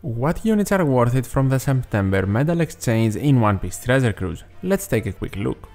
What units are worth it from the September medal exchange in One Piece Treasure Cruise? Let's take a quick look.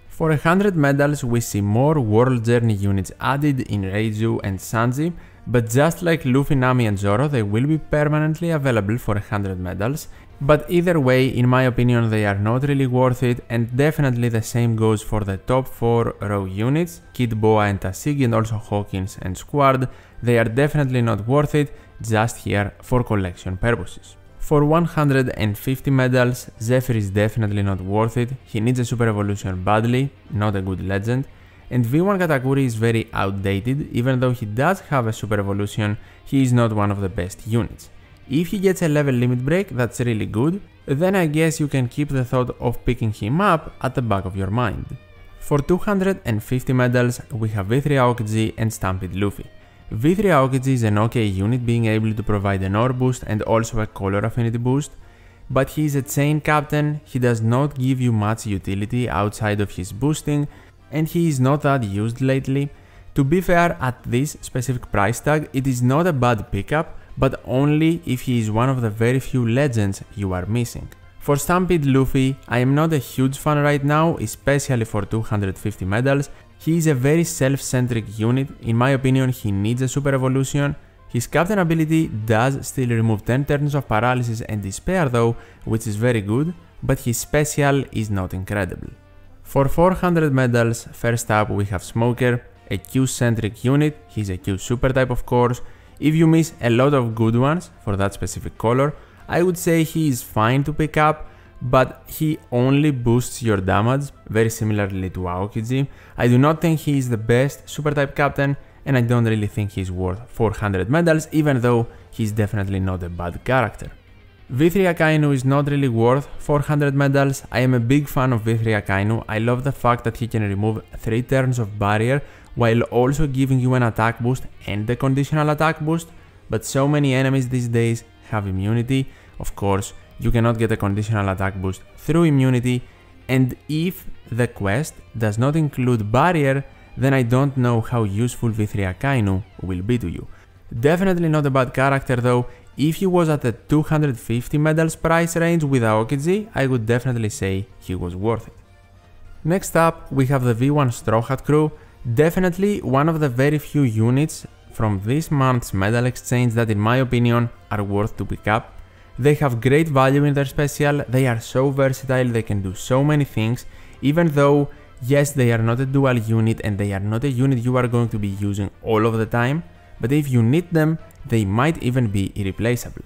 For 100 medals we see more World Journey units added in Reiju and Sanji, but just like Luffy, Nami and Zoro, they will be permanently available for 100 medals. But either way, in my opinion, they are not really worth it, and definitely the same goes for the top 4 row units, Kid Boa and Tashigi, and also Hawkins and Squad. They are definitely not worth it, just here for collection purposes. For 150 medals, Zephyr is definitely not worth it, he needs a Super Evolution badly, not a good legend, and V1 Katakuri is very outdated. Even though he does have a Super Evolution, he is not one of the best units. If he gets a level limit break, that's really good, then I guess you can keep the thought of picking him up at the back of your mind. For 250 medals, we have V3 Aokiji and Stampede Luffy. V3 Aokiji is an okay unit, being able to provide an ore boost and also a color affinity boost, but he is a chain captain, he does not give you much utility outside of his boosting, and he is not that used lately. To be fair, at this specific price tag, it is not a bad pickup, but only if he is one of the very few legends you are missing. For Stampede Luffy, I am not a huge fan right now, especially for 250 medals. He is a very self-centric unit, in my opinion he needs a Super Evolution. His captain ability does still remove 10 turns of paralysis and despair though, which is very good, but his special is not incredible. For 400 medals, first up we have Smoker, a Q-centric unit, he's a Q super type of course. If you miss a lot of good ones for that specific color, I would say he is fine to pick up, but he only boosts your damage, very similarly to Aokiji. I do not think he is the best super type captain, and I don't really think he's worth 400 medals, even though he's definitely not a bad character. V3 Akainu is not really worth 400 medals. I am a big fan of V3 Akainu. I love the fact that he can remove 3 turns of barrier while also giving you an attack boost and a conditional attack boost, but so many enemies these days have immunity. Of course, you cannot get a conditional attack boost through immunity, and if the quest does not include barrier, then I don't know how useful V3 Akainu will be to you. Definitely not a bad character though. If he was at the 250 medals price range with Aokiji, I would definitely say he was worth it. Next up, we have the V1 Straw Hat crew. Definitely one of the very few units from this month's medal exchange that in my opinion are worth to pick up. They have great value in their special, they are so versatile, they can do so many things, even though yes they are not a dual unit and they are not a unit you are going to be using all of the time, but if you need them, they might even be irreplaceable.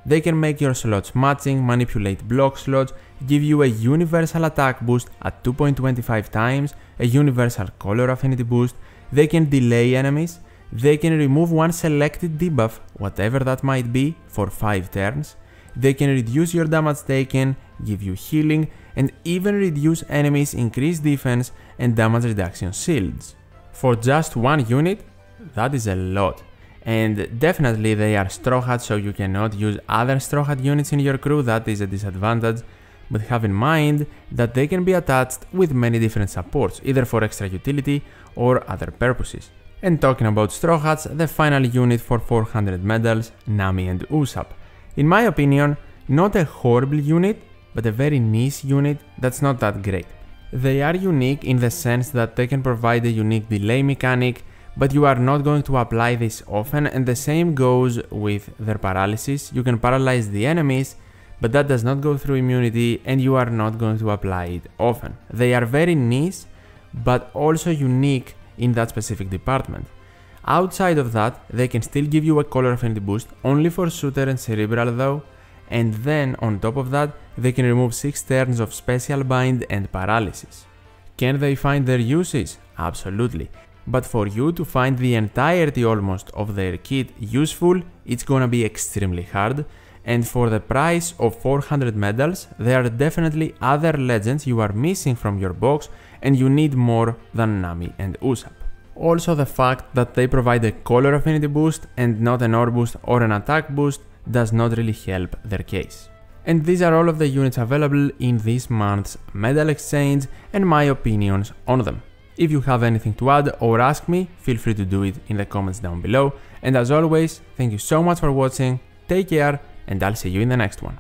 They can make your slots matching, manipulate block slots, give you a universal attack boost at 2.25 times, a universal color affinity boost, they can delay enemies, they can remove one selected debuff, whatever that might be, for 5 turns, they can reduce your damage taken, give you healing, and even reduce enemies' increased defense and damage reduction shields. For just one unit, that is a lot. And definitely they are Straw Hats, so you cannot use other Straw Hat units in your crew, that is a disadvantage, but have in mind that they can be attached with many different supports, either for extra utility or other purposes. And talking about Straw Hats, the final unit for 400 medals, Nami and Usopp. In my opinion, not a horrible unit, but a very niche unit that's not that great. They are unique in the sense that they can provide a unique delay mechanic, but you are not going to apply this often, and the same goes with their paralysis. You can paralyze the enemies, but that does not go through immunity and you are not going to apply it often. They are very niche, but also unique in that specific department. Outside of that, they can still give you a color affinity boost, only for Shooter and Cerebral though, and then on top of that, they can remove 6 turns of Special Bind and Paralysis. Can they find their uses? Absolutely. But for you to find the entirety almost of their kit useful, it's gonna be extremely hard, and for the price of 400 medals, there are definitely other legends you are missing from your box and you need more than Nami and Usopp. Also the fact that they provide a color affinity boost and not an ore boost or an attack boost does not really help their case. And these are all of the units available in this month's medal exchange and my opinions on them. If you have anything to add or ask me, feel free to do it in the comments down below. And as always, thank you so much for watching, take care, and I'll see you in the next one.